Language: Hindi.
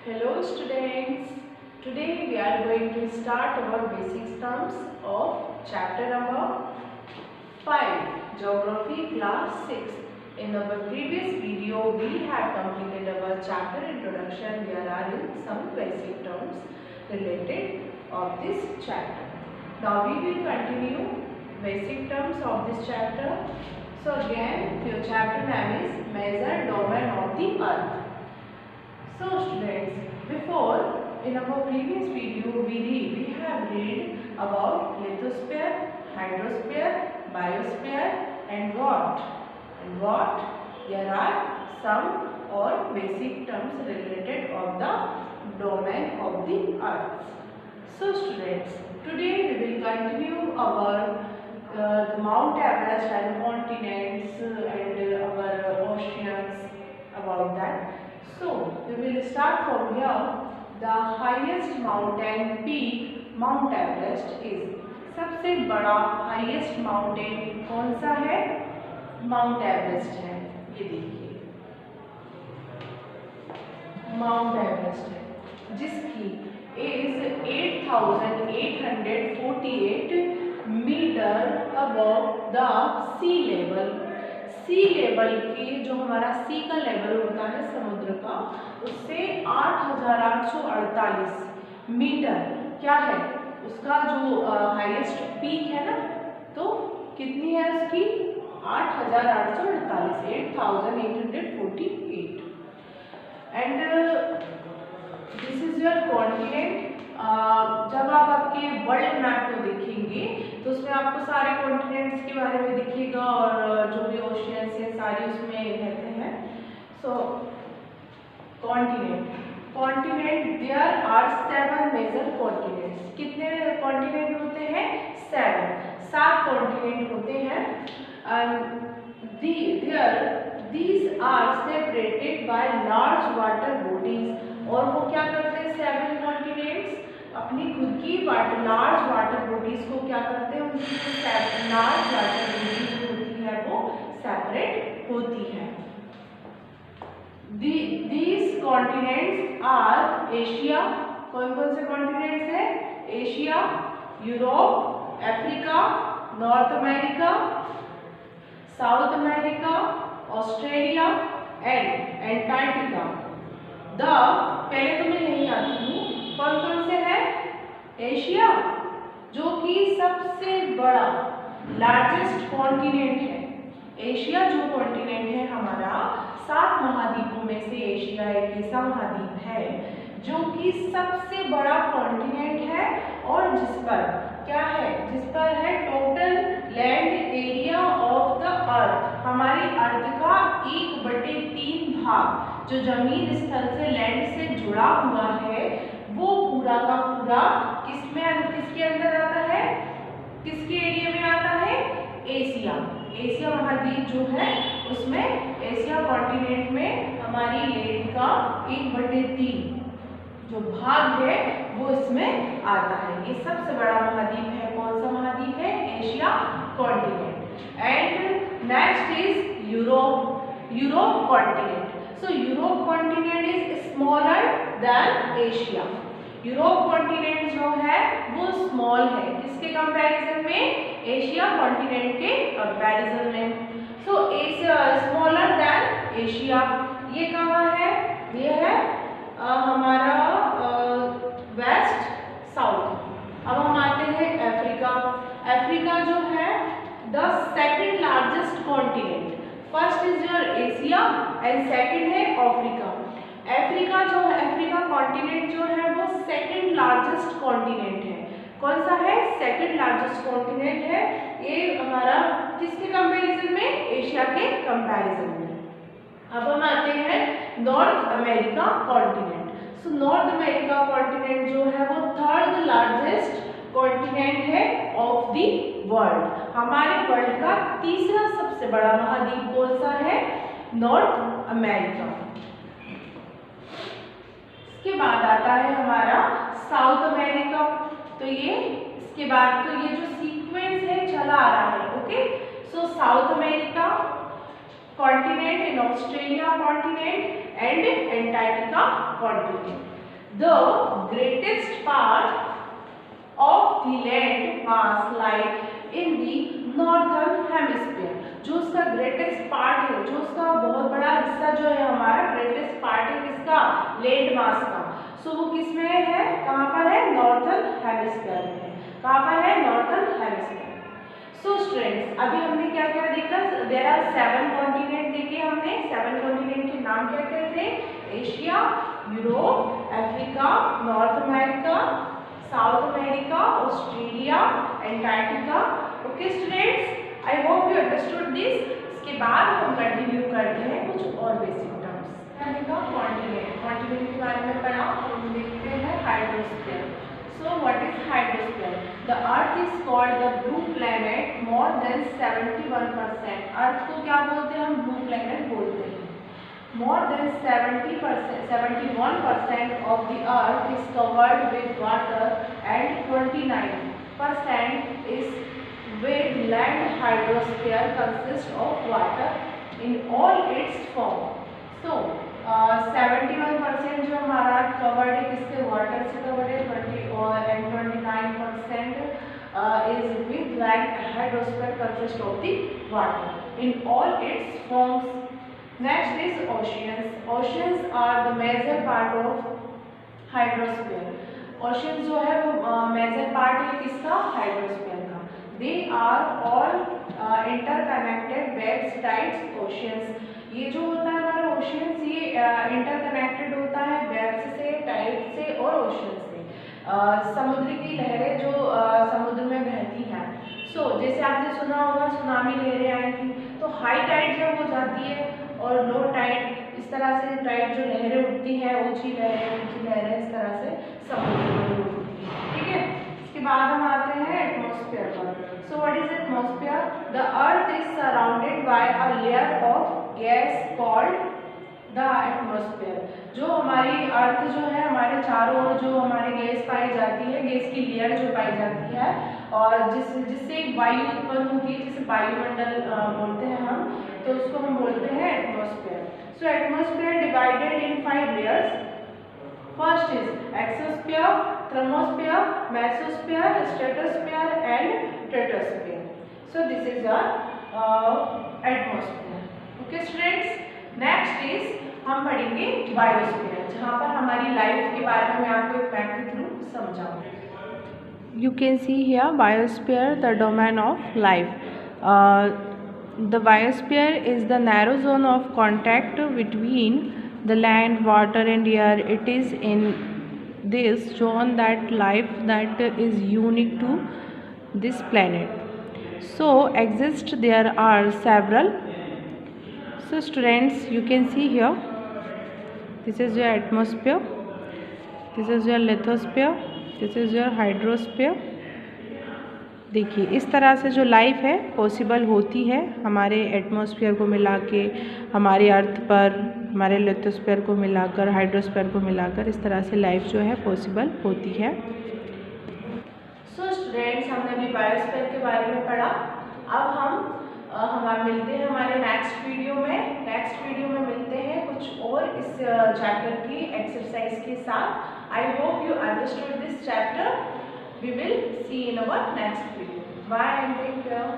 Hello students, today we are going to start our basic terms of chapter number 5, Geography class 6. In our previous video we have completed our chapter introduction. There are some basic terms related of this chapter. Now we will continue basic terms of this chapter. So again your chapter name is Major Domain of the Earth. So students, before in our previous video we have read about lithosphere, hydrosphere, biosphere and what there are some or basic terms related of the domain of the earth. So students, today we will continue our the Mount Everest and continents and our oceans about that. So we will start from here. The highest mountain peak Mount Everest is. सबसे बड़ा हाईएस्ट माउंटेन कौन सा है? माउंट एवरेस्ट है. ये देखिए माउंट एवरेस्ट है जिसकी is 8,848 metre above the sea level. Sea level के जो हमारा सी का लेवल होता है समुद्र का उससे 8,848 मीटर क्या है उसका जो हाईएस्ट पीक है ना, तो कितनी है उसकी 8,848 8,848 and this is your continent. जब आप आपके वर्ल्ड मैप को देखेंगे तो उसमें आपको सारे कॉन्टिनेंट्स के बारे में दिखेगा और जो भी ओशियंस है सारी उसमें रहते हैं. So continent there are 7 major continents. कितने कॉन्टिनेंट होते हैं? 7 कॉन्टिनेंट होते हैं. These are separated by large water bodies. और वो क्या करते हैं 7 कॉन्टिनेंट्स अपनी खुद की लार्ज वाटर बॉडीज को क्या करते हैं उनकी लार्ज वाटर बॉडीज जो होती है वो सेपरेट होती है. These continents are Asia. कौन कौन से कॉन्टिनेंट्स है? Asia, Europe, Africa, north America, south America, Australia and Antarctica. पहले तो मैं यही आती हूँ. कौन कौन से है? एशिया जो कि सबसे बड़ा लार्जेस्ट कॉन्टिनेंट है. एशिया जो कॉन्टिनेंट है हमारा 7 महाद्वीपों में से एशिया एक ऐसा महाद्वीप है जो कि सबसे बड़ा कॉन्टिनेंट है और जिस पर क्या है, जिस पर है total land area of the earth. हमारी अर्थ का 1/3 भाग जो जमीन स्थल से लैंड से जुड़ा हुआ है वो पूरा का पूरा किसके अंदर आता है? किसके एरिया में आता है? एशिया महाद्वीप जो है उसमें एशिया कॉन्टिनेंट में हमारी लैंड का 1/3 जो भाग है वो इसमें आता है. ये सबसे बड़ा महाद्वीप है. कौन सा महाद्वीप है? Asia continent. And next is Europe continent. So Europe continent is smaller than Asia. Europe continent जो है वो स्मॉल है. किसके कंपैरिजन में? एशिया कॉन्टिनेंट के कंपैरिजन में. सो एशिया स्मॉलर देन एशिया. ये कहाँ है? ये है हमारा वेस्ट साउथ. अब हम आते हैं अफ्रीका. अफ्रीका जो है the second largest continent. First is your Asia and second है अफ्रीका. अफ्रीका जो है अफ्रीका कॉन्टिनेंट जो है वो सेकंड लार्जेस्ट कॉन्टिनेंट है. कौन सा है? सेकंड लार्जेस्ट कॉन्टिनेंट है. ये हमारा किसके कंपैरिजन में? एशिया के कंपैरिजन में. अब हम आते हैं north America continent. So north America continent जो है वो थर्ड लार्जेस्ट कॉन्टिनेंट है ऑफ द वर्ल्ड. हमारे वर्ल्ड का तीसरा सबसे बड़ा महाद्वीप कौन सा है? North America. इसके बाद आता है हमारा साउथ अमेरिका. तो ये इसके बाद तो ये जो सीक्वेंस है चला आ रहा है. Okay. So south America continent in Australia continent and Antarctica continent. The greatest part of the land mass lie in the northern hemisphere. जो उसका ग्रेटेस्ट पार्ट है, जो उसका बहुत बड़ा हिस्सा जो है हमारा ग्रेटेस्ट पार्ट है किसका, लैंड मास का, सो वो किस में है, कहाँ पर है, नॉर्थर्न हेमिस्फीयर में। कहाँ पर है, नॉर्थर्न हेमिस्फीयर। सो स्टूडेंट्स अभी हमने क्या क्या देखा, देयर आर 7 कॉन्टिनेंट देखे हमने। 7 कॉन्टिनेंट के नाम क्या क्या थे, Asia, Europe, Africa, north America, south America, Australia, Antarctica. Okay students, I hope you understood this. इसके बाद हम कंटिन्यू करते हैं कुछ और बेसिक टर्म्स। कॉन्टिनेंट के बारे में पढ़ा, हम देखते हैं hydrosphere. So what is hydrosphere? The earth is called the blue planet more than 71%। अर्थ को क्या बोलते हैं हम, ब्लू प्लैनेट बोलते हैं। More than 70%, 71% of the earth is covered with water and 29% is with land. Hydrosphere consists of water in all its form. So 71% जो हमारा कवर्ड है किससे, वाटर से कवर्ड है, 20 और 29% is with land. Hydrosphere consists of the water in all its forms. Next is oceans. Oceans are the major part of hydrosphere. Oceans जो है वो major part है किसका, hydrosphere का। They are all interconnected waves, tides, oceans. ये जो होता है हमारा oceans, ये interconnected होता है waves से, tides से और oceans से। समुद्र की लहरें जो समुद्र में बहती हैं। सो जैसे आपने सुना होगा सुनामी लहरें आई थी, तो हाई टाइड जब हो जाती है और लो टाइड, इस तरह से टाइड जो लहरें उठती हैं, ऊंची लहरें इस तरह से समुद्र में उठती है। ठीक है, इसके बाद हम आते हैं एटमॉस्फेयर पर। So what is atmosphere? The earth is surrounded by a layer of gas called the atmosphere. जो हमारी अर्थ जो है, हमारे चारों ओर जो हमारी गैस पाई जाती है, गैस की लेयर जो पाई जाती है, और जिससे एक वायु उत्पन्न होती है, जिसे वायुमंडल बोलते हैं हम, तो उसको हम बोलते हैं atmosphere. So atmosphere divided in 5 layers. First is exosphere, thermosphere, mesosphere, stratosphere and stratosphere. So this is our atmosphere. Okay students, next is हम पढ़ेंगे बायोस्फीयर, जहाँ पर हमारी लाइफ के बारे में आपको एक मैप के through समझाऊंगी। You can see here biosphere, the domain of life. The biosphere is the narrow zone of contact between the land, water and air. It is in this zone that life that is unique to this planet. So exist there are several. So students, you can see here, this is your atmosphere, this is your lithosphere, this is your hydrosphere. देखिए इस तरह से जो लाइफ है पॉसिबल होती है हमारे एटमॉस्फेयर को मिला के, हमारे अर्थ पर, हमारे लिथोस्फीयर को मिलाकर, हाइड्रोस्फीयर को मिलाकर, इस तरह से लाइफ जो है पॉसिबल होती है। सो स्टूडेंट्स, हमने अभी बायोस्फीयर के बारे में पढ़ा। अब हम मिलते हैं हमारे नेक्स्ट वीडियो में। नेक्स्ट वीडियो में मिलते हैं कुछ और इस चैप्टर की एक्सरसाइज के साथ। I hope you understood this chapter. We will see in our next video. Bye and take care.